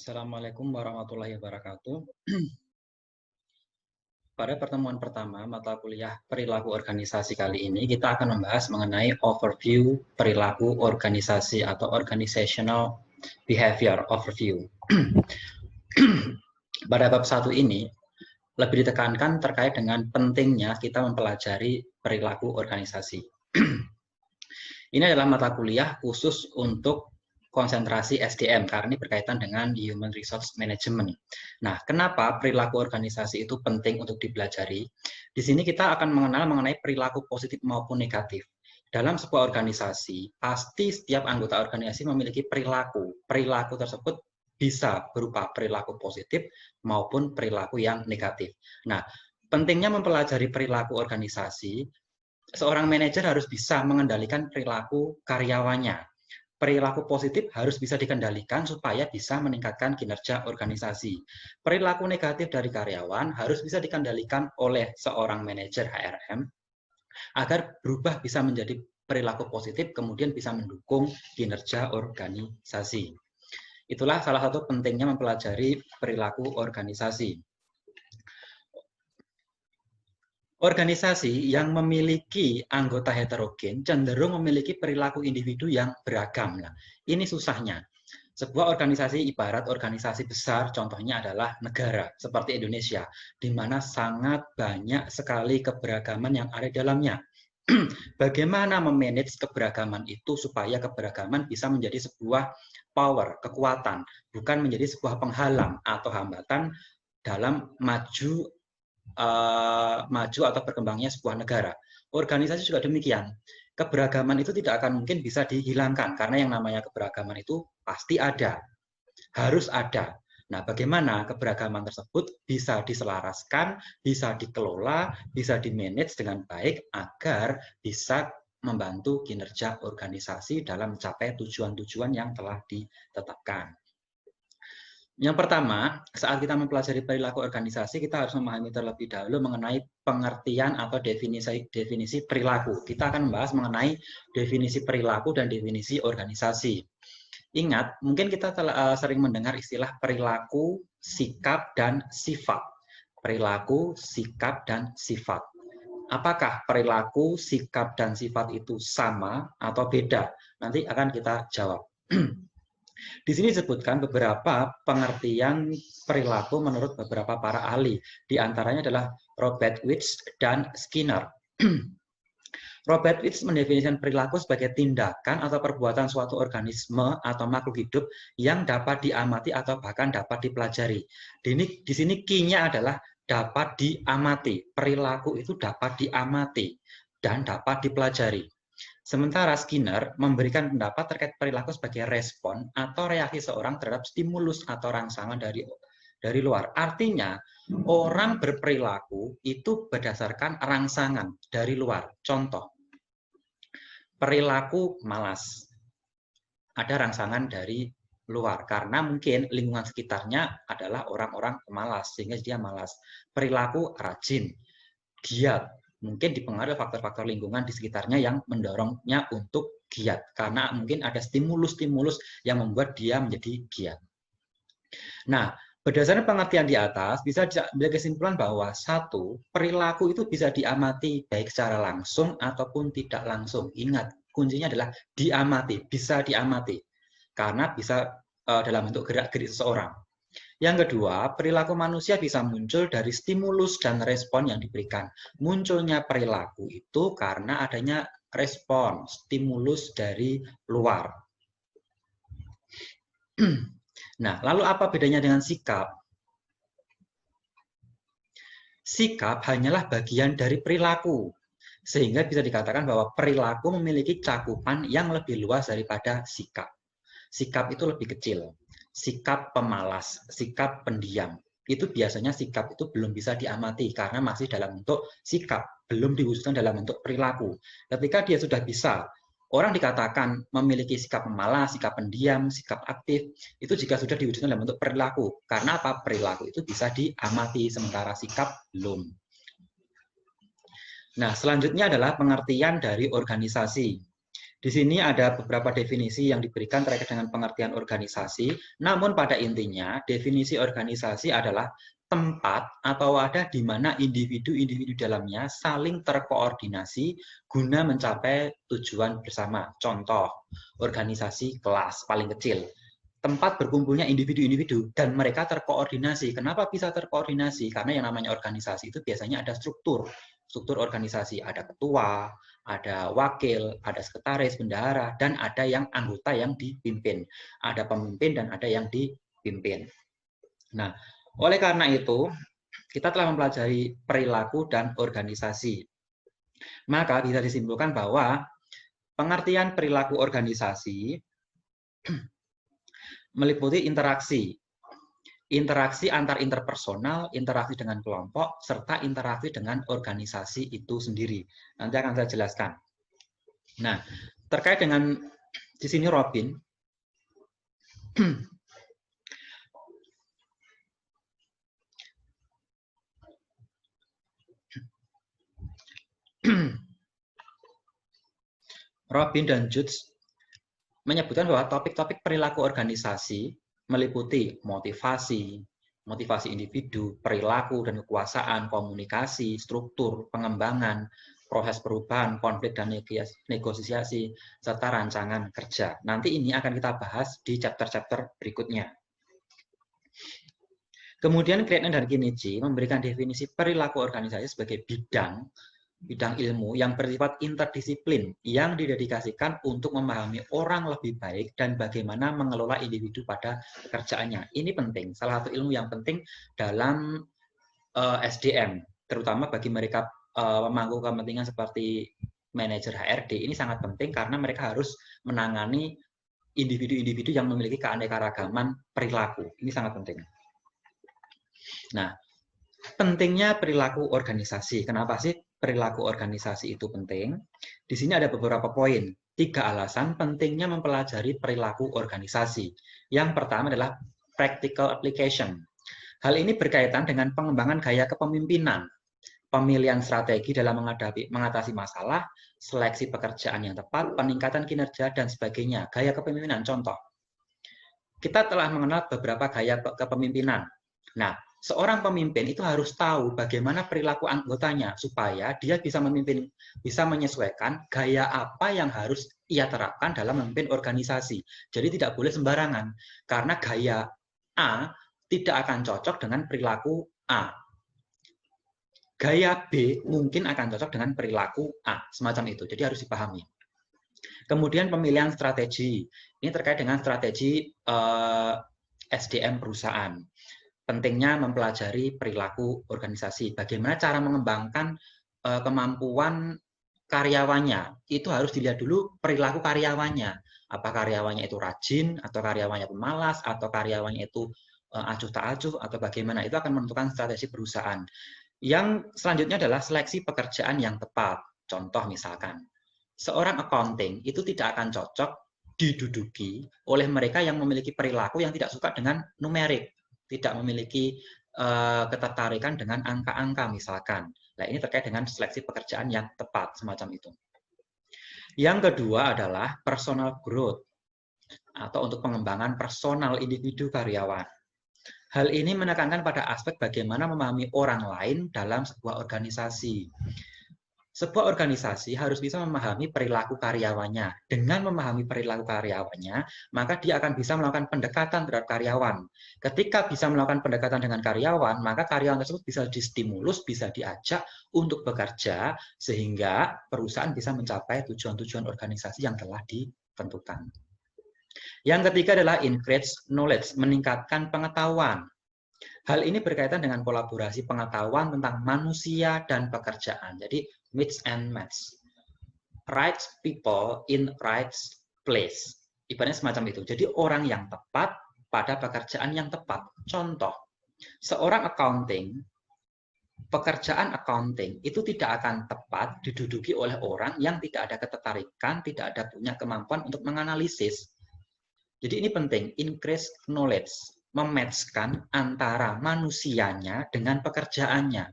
Assalamualaikum warahmatullahi wabarakatuh. Pada pertemuan pertama mata kuliah perilaku organisasi kali ini, kita akan membahas mengenai overview perilaku organisasi atau organizational behavior overview. Pada bab 1 ini, lebih ditekankan terkait dengan pentingnya kita mempelajari perilaku organisasi. Ini adalah mata kuliah khusus untuk konsentrasi SDM, karena ini berkaitan dengan Human Resource Management. Nah, kenapa perilaku organisasi itu penting untuk dipelajari? Di sini kita akan mengenal mengenai perilaku positif maupun negatif. Dalam sebuah organisasi, pasti setiap anggota organisasi memiliki perilaku. Perilaku tersebut bisa berupa perilaku positif maupun perilaku yang negatif. Nah, pentingnya mempelajari perilaku organisasi, seorang manajer harus bisa mengendalikan perilaku karyawannya. Perilaku positif harus bisa dikendalikan supaya bisa meningkatkan kinerja organisasi. Perilaku negatif dari karyawan harus bisa dikendalikan oleh seorang manajer HRM agar berubah bisa menjadi perilaku positif, kemudian bisa mendukung kinerja organisasi. Itulah salah satu pentingnya mempelajari perilaku organisasi. Organisasi yang memiliki anggota heterogen cenderung memiliki perilaku individu yang beragam. Nah, ini susahnya. Sebuah organisasi ibarat organisasi besar, contohnya adalah negara seperti Indonesia, di mana sangat banyak sekali keberagaman yang ada di dalamnya. Bagaimana memanage keberagaman itu supaya keberagaman bisa menjadi sebuah power, kekuatan, bukan menjadi sebuah penghalang atau hambatan dalam maju atau berkembangnya sebuah negara. Organisasi juga demikian. Keberagaman itu tidak akan mungkin bisa dihilangkan, karena yang namanya keberagaman itu pasti ada, harus ada. Nah, bagaimana keberagaman tersebut bisa diselaraskan, bisa dikelola, bisa dimanage dengan baik agar bisa membantu kinerja organisasi dalam mencapai tujuan-tujuan yang telah ditetapkan. Yang pertama, saat kita mempelajari perilaku organisasi, kita harus memahami terlebih dahulu mengenai pengertian atau definisi perilaku. Kita akan membahas mengenai definisi perilaku dan definisi organisasi. Ingat, mungkin kita sering mendengar istilah perilaku, sikap, dan sifat. Perilaku, sikap, dan sifat. Apakah perilaku, sikap, dan sifat itu sama atau beda? Nanti akan kita jawab. Di sini disebutkan beberapa pengertian perilaku menurut beberapa para ahli. Di antaranya adalah Robert Witz dan Skinner. Robert Witz mendefinisikan perilaku sebagai tindakan atau perbuatan suatu organisme atau makhluk hidup yang dapat diamati atau bahkan dapat dipelajari. Di sini key-nya adalah dapat diamati. Perilaku itu dapat diamati dan dapat dipelajari. Sementara Skinner memberikan pendapat terkait perilaku sebagai respon atau reaksi seorang terhadap stimulus atau rangsangan dari luar. Artinya, orang berperilaku itu berdasarkan rangsangan dari luar. Contoh, perilaku malas. Ada rangsangan dari luar, karena mungkin lingkungan sekitarnya adalah orang-orang pemalas, sehingga dia malas. Perilaku rajin, giat, mungkin dipengaruhi faktor-faktor lingkungan di sekitarnya yang mendorongnya untuk giat, karena mungkin ada stimulus-stimulus yang membuat dia menjadi giat. Nah, berdasarkan pengertian di atas, bisa diambil kesimpulan bahwa satu, perilaku itu bisa diamati baik secara langsung ataupun tidak langsung. Ingat, kuncinya adalah diamati, bisa diamati, karena bisa dalam bentuk gerak-gerik seseorang. Yang kedua, perilaku manusia bisa muncul dari stimulus dan respon yang diberikan. Munculnya perilaku itu karena adanya respon, stimulus dari luar. Nah, lalu apa bedanya dengan sikap? Sikap hanyalah bagian dari perilaku, sehingga bisa dikatakan bahwa perilaku memiliki cakupan yang lebih luas daripada sikap. Sikap itu lebih kecil. Sikap pemalas, sikap pendiam. Itu biasanya sikap itu belum bisa diamati karena masih dalam bentuk sikap, belum diwujudkan dalam bentuk perilaku. Ketika dia sudah bisa, orang dikatakan memiliki sikap pemalas, sikap pendiam, sikap aktif, itu jika sudah diwujudkan dalam bentuk perilaku. Karena apa? Perilaku itu bisa diamati, sementara sikap belum. Nah, selanjutnya adalah pengertian dari organisasi. Di sini ada beberapa definisi yang diberikan terkait dengan pengertian organisasi, namun pada intinya definisi organisasi adalah tempat atau wadah di mana individu-individu dalamnya saling terkoordinasi guna mencapai tujuan bersama. Contoh, organisasi kelas paling kecil. Tempat berkumpulnya individu-individu dan mereka terkoordinasi. Kenapa bisa terkoordinasi? Karena yang namanya organisasi itu biasanya ada struktur. Struktur organisasi, ada ketua, ada wakil, ada sekretaris, bendahara, dan ada yang anggota yang dipimpin. Ada pemimpin dan ada yang dipimpin. Nah, oleh karena itu, kita telah mempelajari perilaku dan organisasi. Maka bisa disimpulkan bahwa pengertian perilaku organisasi meliputi interaksi. Interaksi antar interpersonal, interaksi dengan kelompok, serta interaksi dengan organisasi itu sendiri. Nanti akan saya jelaskan. Nah, terkait dengan di sini Robin, Robin dan Judge menyebutkan bahwa topik-topik perilaku organisasi meliputi motivasi, motivasi individu, perilaku dan kekuasaan, komunikasi, struktur, pengembangan, proses perubahan, konflik dan negosiasi, serta rancangan kerja. Nanti ini akan kita bahas di chapter-chapter berikutnya. Kemudian Kreitner dan Kinichi memberikan definisi perilaku organisasi sebagai bidang ilmu yang bersifat interdisiplin yang didedikasikan untuk memahami orang lebih baik dan bagaimana mengelola individu pada pekerjaannya. Ini penting, salah satu ilmu yang penting dalam SDM, terutama bagi mereka pemangku kepentingan seperti manajer HRD. Ini sangat penting karena mereka harus menangani individu-individu yang memiliki keanekaragaman perilaku. Ini sangat penting. Nah, pentingnya perilaku organisasi. Kenapa sih perilaku organisasi itu penting? Di sini ada beberapa poin. 3 alasan pentingnya mempelajari perilaku organisasi. Yang pertama adalah practical application. Hal ini berkaitan dengan pengembangan gaya kepemimpinan, pemilihan strategi dalam mengatasi masalah, seleksi pekerjaan yang tepat, peningkatan kinerja, dan sebagainya. Gaya kepemimpinan, contoh. Kita telah mengenal beberapa gaya kepemimpinan. Nah, seorang pemimpin itu harus tahu bagaimana perilaku anggotanya supaya dia bisa memimpin, bisa menyesuaikan gaya apa yang harus ia terapkan dalam memimpin organisasi. Jadi tidak boleh sembarangan karena gaya A tidak akan cocok dengan perilaku A. Gaya B mungkin akan cocok dengan perilaku A, semacam itu. Jadi harus dipahami. Kemudian pemilihan strategi. Ini terkait dengan strategi SDM perusahaan. Pentingnya mempelajari perilaku organisasi. Bagaimana cara mengembangkan kemampuan karyawannya. Itu harus dilihat dulu perilaku karyawannya. Apa karyawannya itu rajin, atau karyawannya pemalas, atau karyawannya itu acuh tak acuh, atau bagaimana. Itu akan menentukan strategi perusahaan. Yang selanjutnya adalah seleksi pekerjaan yang tepat. Contoh misalkan, seorang accounting itu tidak akan cocok diduduki oleh mereka yang memiliki perilaku yang tidak suka dengan numerik, tidak memiliki ketertarikan dengan angka-angka misalkan. Nah, ini terkait dengan seleksi pekerjaan yang tepat, semacam itu. Yang kedua adalah personal growth, atau untuk pengembangan personal individu karyawan. Hal ini menekankan pada aspek bagaimana memahami orang lain dalam sebuah organisasi. Sebuah organisasi harus bisa memahami perilaku karyawannya. Dengan memahami perilaku karyawannya, maka dia akan bisa melakukan pendekatan terhadap karyawan. Ketika bisa melakukan pendekatan dengan karyawan, maka karyawan tersebut bisa distimulus, bisa diajak untuk bekerja, sehingga perusahaan bisa mencapai tujuan-tujuan organisasi yang telah ditentukan. Yang ketiga adalah increase knowledge, meningkatkan pengetahuan. Hal ini berkaitan dengan kolaborasi pengetahuan tentang manusia dan pekerjaan. Jadi, mix and match. Right people in right place. Ibaratnya semacam itu. Jadi, orang yang tepat pada pekerjaan yang tepat. Contoh, seorang accounting, pekerjaan accounting itu tidak akan tepat diduduki oleh orang yang tidak ada ketertarikan, tidak ada punya kemampuan untuk menganalisis. Jadi ini penting, increase knowledge, mematchkan antara manusianya dengan pekerjaannya.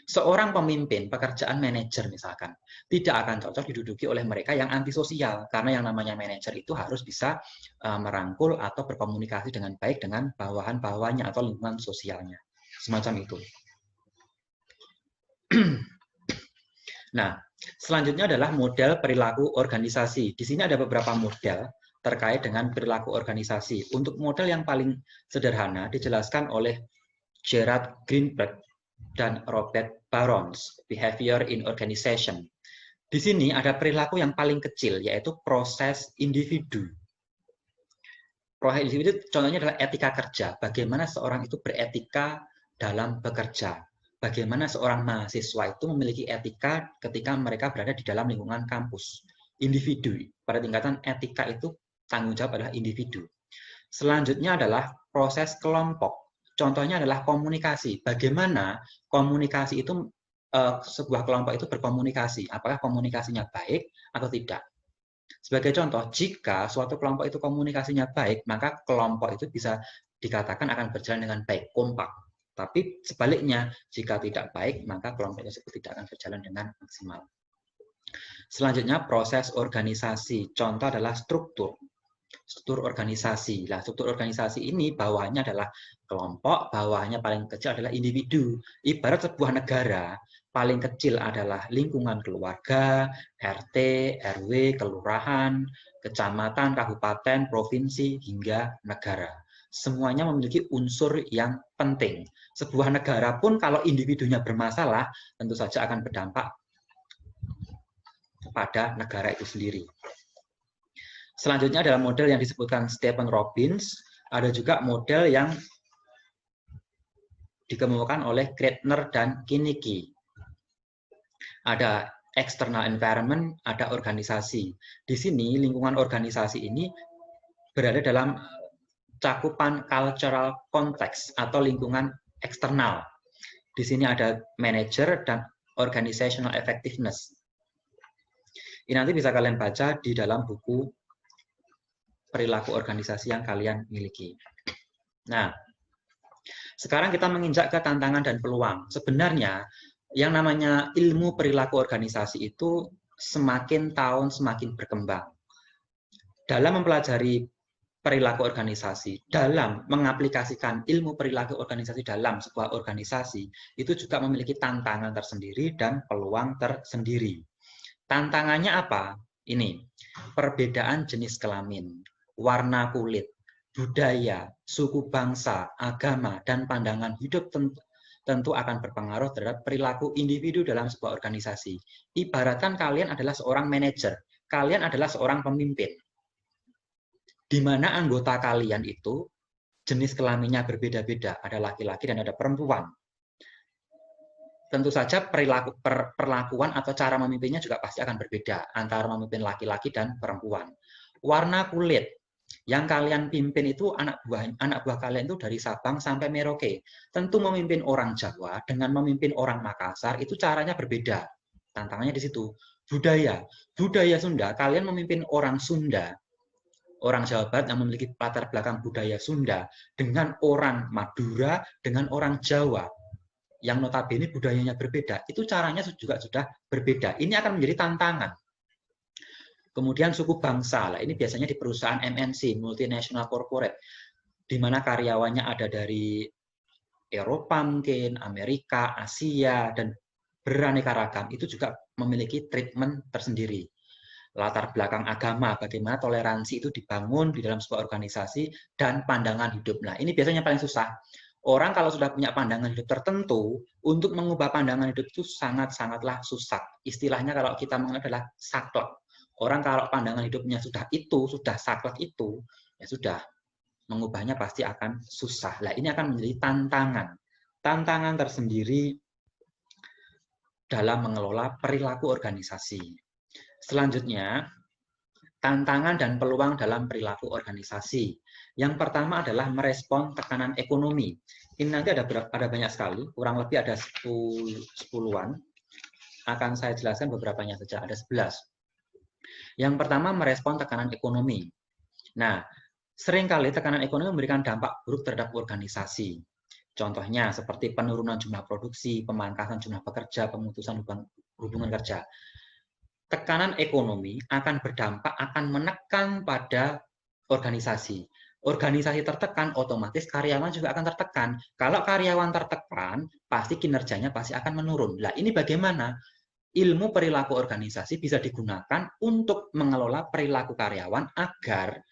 Seorang pemimpin, pekerjaan manajer misalkan, tidak akan cocok diduduki oleh mereka yang antisosial, karena yang namanya manajer itu harus bisa merangkul atau berkomunikasi dengan baik dengan bawahan-bawahannya atau lingkungan sosialnya. Semacam itu. Nah, selanjutnya adalah model perilaku organisasi. Di sini ada beberapa model terkait dengan perilaku organisasi. Untuk model yang paling sederhana dijelaskan oleh Gerard Greenberg dan Robert Barons, Behavior in Organization. Di sini ada perilaku yang paling kecil, yaitu proses individu. Proses individu contohnya adalah etika kerja. Bagaimana seorang itu beretika dalam bekerja. Bagaimana seorang mahasiswa itu memiliki etika ketika mereka berada di dalam lingkungan kampus. Individu. Pada tingkatan etika itu tanggung jawab adalah individu. Selanjutnya adalah proses kelompok. Contohnya adalah komunikasi. Bagaimana komunikasi itu sebuah kelompok itu berkomunikasi. Apakah komunikasinya baik atau tidak? Sebagai contoh, jika suatu kelompok itu komunikasinya baik, maka kelompok itu bisa dikatakan akan berjalan dengan baik, kompak. Tapi sebaliknya, jika tidak baik, maka kelompok tersebut tidak akan berjalan dengan maksimal. Selanjutnya, proses organisasi. Contoh adalah struktur organisasi. Nah, struktur organisasi ini bawahnya adalah kelompok, bawahnya paling kecil adalah individu. Ibarat sebuah negara, paling kecil adalah lingkungan keluarga, RT, RW, kelurahan, kecamatan, kabupaten, provinsi, hingga negara. Semuanya memiliki unsur yang penting. Sebuah negara pun kalau individunya bermasalah, tentu saja akan berdampak pada negara itu sendiri. Selanjutnya adalah model yang disebutkan Stephen Robbins. Ada juga model yang dikemukakan oleh Gretner dan Kinnicky. Ada external environment, ada organisasi. Di sini lingkungan organisasi ini berada dalam cakupan cultural context atau lingkungan eksternal. Di sini ada manager dan organizational effectiveness. Ini nanti bisa kalian baca di dalam buku perilaku organisasi yang kalian miliki. Nah, sekarang kita menginjak ke tantangan dan peluang. Sebenarnya, yang namanya ilmu perilaku organisasi itu semakin tahun semakin berkembang. Dalam mempelajari perilaku organisasi, dalam mengaplikasikan ilmu perilaku organisasi dalam sebuah organisasi, itu juga memiliki tantangan tersendiri dan peluang tersendiri. Tantangannya apa? Ini, perbedaan jenis kelamin, warna kulit, budaya, suku bangsa, agama, dan pandangan hidup tentu akan berpengaruh terhadap perilaku individu dalam sebuah organisasi. Ibaratkan kalian adalah seorang manajer, kalian adalah seorang pemimpin, di mana anggota kalian itu jenis kelaminnya berbeda-beda, ada laki-laki dan ada perempuan. Tentu saja perlakuan atau cara memimpinnya juga pasti akan berbeda antara memimpin laki-laki dan perempuan. Warna kulit yang kalian pimpin itu anak buah kalian itu dari Sabang sampai Merauke. Tentu memimpin orang Jawa dengan memimpin orang Makassar itu caranya berbeda. Tantangannya di situ. Budaya Sunda, kalian memimpin orang Sunda, orang Jawa Barat yang memiliki latar belakang budaya Sunda dengan orang Madura, dengan orang Jawa yang notabene budayanya berbeda, itu caranya juga sudah berbeda. Ini akan menjadi tantangan. Kemudian suku bangsa, lah ini biasanya di perusahaan MNC, multinational corporate, di mana karyawannya ada dari Eropa mungkin, Amerika, Asia, dan beraneka ragam, itu juga memiliki treatment tersendiri. Latar belakang agama, bagaimana toleransi itu dibangun di dalam sebuah organisasi, dan pandangan hidup. Nah, ini biasanya paling susah. Orang kalau sudah punya pandangan hidup tertentu, untuk mengubah pandangan hidup itu sangat-sangatlah susah. Istilahnya kalau kita mengenal adalah saklek. Orang kalau pandangan hidupnya sudah saklek itu, ya sudah, mengubahnya pasti akan susah. Nah, ini akan menjadi tantangan. Tantangan tersendiri dalam mengelola perilaku organisasi. Selanjutnya, tantangan dan peluang dalam perilaku organisasi. Yang pertama adalah merespon tekanan ekonomi. Ini nanti ada banyak sekali, kurang lebih ada 10-an. Akan saya jelaskan beberapanya saja, ada 11. Yang pertama, merespon tekanan ekonomi. Nah, seringkali tekanan ekonomi memberikan dampak buruk terhadap organisasi. Contohnya seperti penurunan jumlah produksi, pemangkasan jumlah pekerja, pemutusan hubungan kerja. Tekanan ekonomi akan berdampak, akan menekan pada organisasi. Organisasi tertekan, otomatis karyawan juga akan tertekan. Kalau karyawan tertekan, pasti kinerjanya pasti akan menurun. Nah, ini bagaimana? Ilmu perilaku organisasi bisa digunakan untuk mengelola perilaku karyawan agar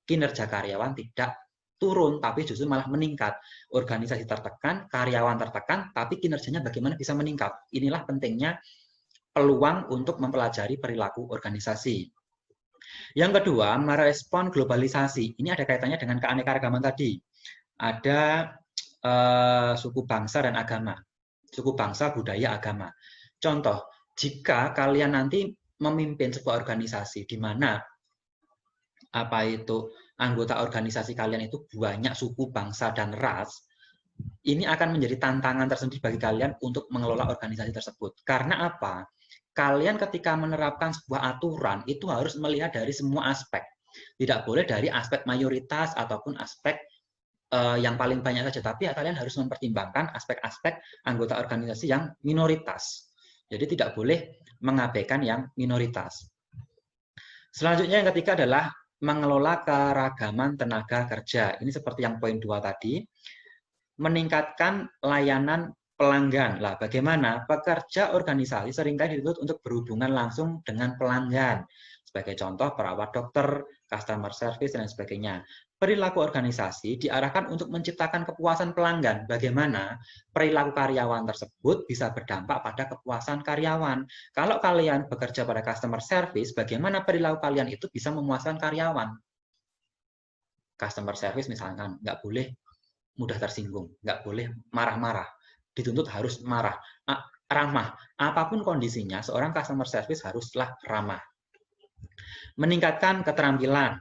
kinerja karyawan tidak turun, tapi justru malah meningkat. Organisasi tertekan, karyawan tertekan, tapi kinerjanya bagaimana bisa meningkat. Inilah pentingnya peluang untuk mempelajari perilaku organisasi. Yang kedua, merespon globalisasi. Ini ada kaitannya dengan keanekaragaman tadi. Ada suku bangsa dan agama. Suku bangsa, budaya, agama. Contoh, jika kalian nanti memimpin sebuah organisasi di mana anggota organisasi kalian itu banyak suku, bangsa, dan ras, ini akan menjadi tantangan tersendiri bagi kalian untuk mengelola organisasi tersebut. Karena apa? Kalian ketika menerapkan sebuah aturan, itu harus melihat dari semua aspek. Tidak boleh dari aspek mayoritas ataupun aspek yang paling banyak saja, tapi kalian harus mempertimbangkan aspek-aspek anggota organisasi yang minoritas. Jadi tidak boleh mengabaikan yang minoritas. Selanjutnya yang ketiga adalah mengelola keragaman tenaga kerja. Ini seperti yang poin 2 tadi. Meningkatkan layanan pelanggan. Lah, bagaimana pekerja organisasi seringkali dituntut untuk berhubungan langsung dengan pelanggan. Sebagai contoh, perawat dokter, customer service, dan sebagainya. Perilaku organisasi diarahkan untuk menciptakan kepuasan pelanggan. Bagaimana perilaku karyawan tersebut bisa berdampak pada kepuasan karyawan. Kalau kalian bekerja pada customer service, bagaimana perilaku kalian itu bisa memuaskan karyawan. Customer service misalkan, nggak boleh mudah tersinggung, nggak boleh marah-marah, dituntut harus marah, ramah. Apapun kondisinya, seorang customer service haruslah ramah. Meningkatkan keterampilan.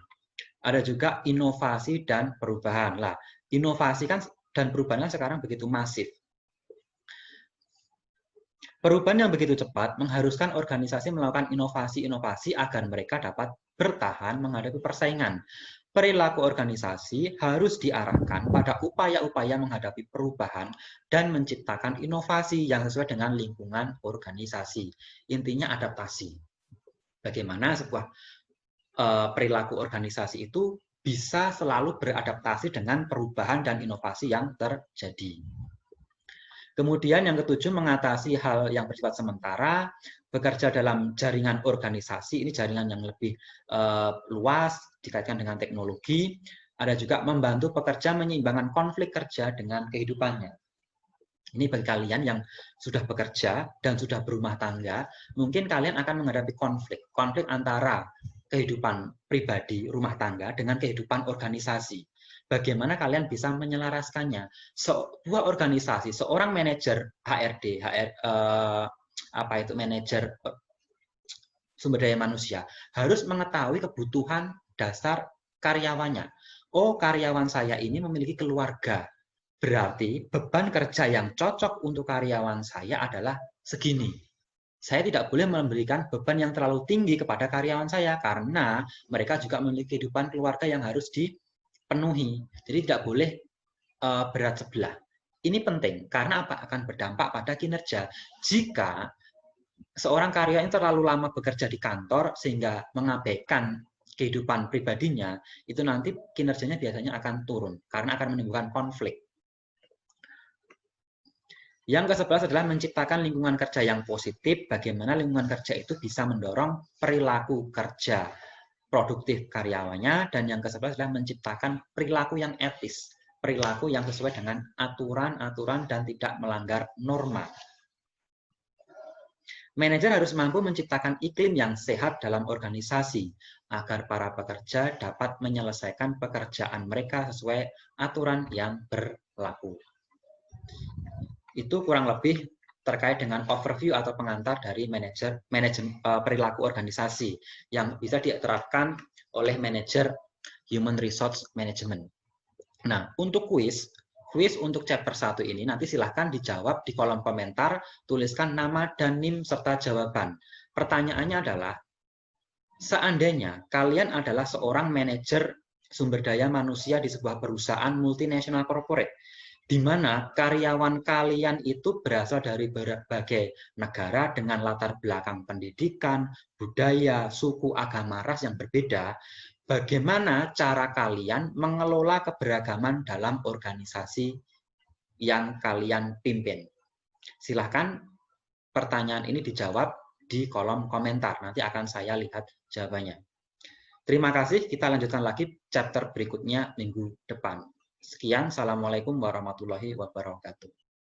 Ada juga inovasi dan perubahan. Lah, inovasi kan dan perubahan sekarang begitu masif. Perubahan yang begitu cepat mengharuskan organisasi melakukan inovasi-inovasi agar mereka dapat bertahan menghadapi persaingan. Perilaku organisasi harus diarahkan pada upaya-upaya menghadapi perubahan dan menciptakan inovasi yang sesuai dengan lingkungan organisasi. Intinya adaptasi. Bagaimana sebuah perilaku organisasi itu bisa selalu beradaptasi dengan perubahan dan inovasi yang terjadi. Kemudian yang ketujuh, mengatasi hal yang bersifat sementara, bekerja dalam jaringan organisasi, ini jaringan yang lebih luas, dikaitkan dengan teknologi. Ada juga membantu pekerja menyeimbangkan konflik kerja dengan kehidupannya. Ini bagi kalian yang sudah bekerja dan sudah berumah tangga, mungkin kalian akan menghadapi konflik antara kehidupan pribadi, rumah tangga, dengan kehidupan organisasi. Bagaimana kalian bisa menyelaraskannya? Sebuah organisasi, seorang manajer HRD, manajer sumber daya manusia, harus mengetahui kebutuhan dasar karyawannya. Oh, karyawan saya ini memiliki keluarga. Berarti beban kerja yang cocok untuk karyawan saya adalah segini. Saya tidak boleh memberikan beban yang terlalu tinggi kepada karyawan saya karena mereka juga memiliki kehidupan keluarga yang harus dipenuhi. Jadi tidak boleh berat sebelah. Ini penting karena apa? Akan berdampak pada kinerja. Jika seorang karyawan terlalu lama bekerja di kantor sehingga mengabaikan kehidupan pribadinya, itu nanti kinerjanya biasanya akan turun karena akan menimbulkan konflik. Yang ke-11 adalah menciptakan lingkungan kerja yang positif. Bagaimana lingkungan kerja itu bisa mendorong perilaku kerja produktif karyawannya. Dan yang ke-11 adalah menciptakan perilaku yang etis. Perilaku yang sesuai dengan aturan-aturan dan tidak melanggar norma. Manajer harus mampu menciptakan iklim yang sehat dalam organisasi agar para pekerja dapat menyelesaikan pekerjaan mereka sesuai aturan yang berlaku. Itu kurang lebih terkait dengan overview atau pengantar dari manajemen perilaku organisasi yang bisa diterapkan oleh manajer human resource management. Nah, untuk kuis untuk chapter 1 ini nanti silahkan dijawab di kolom komentar, tuliskan nama dan NIM serta jawaban. Pertanyaannya adalah, seandainya kalian adalah seorang manajer sumber daya manusia di sebuah perusahaan multinasional corporate, di mana karyawan kalian itu berasal dari berbagai negara dengan latar belakang pendidikan, budaya, suku, agama, ras yang berbeda, bagaimana cara kalian mengelola keberagaman dalam organisasi yang kalian pimpin? Silahkan pertanyaan ini dijawab di kolom komentar. Nanti akan saya lihat jawabannya. Terima kasih, kita lanjutkan lagi chapter berikutnya minggu depan. Sekian, Assalamualaikum warahmatullahi wabarakatuh.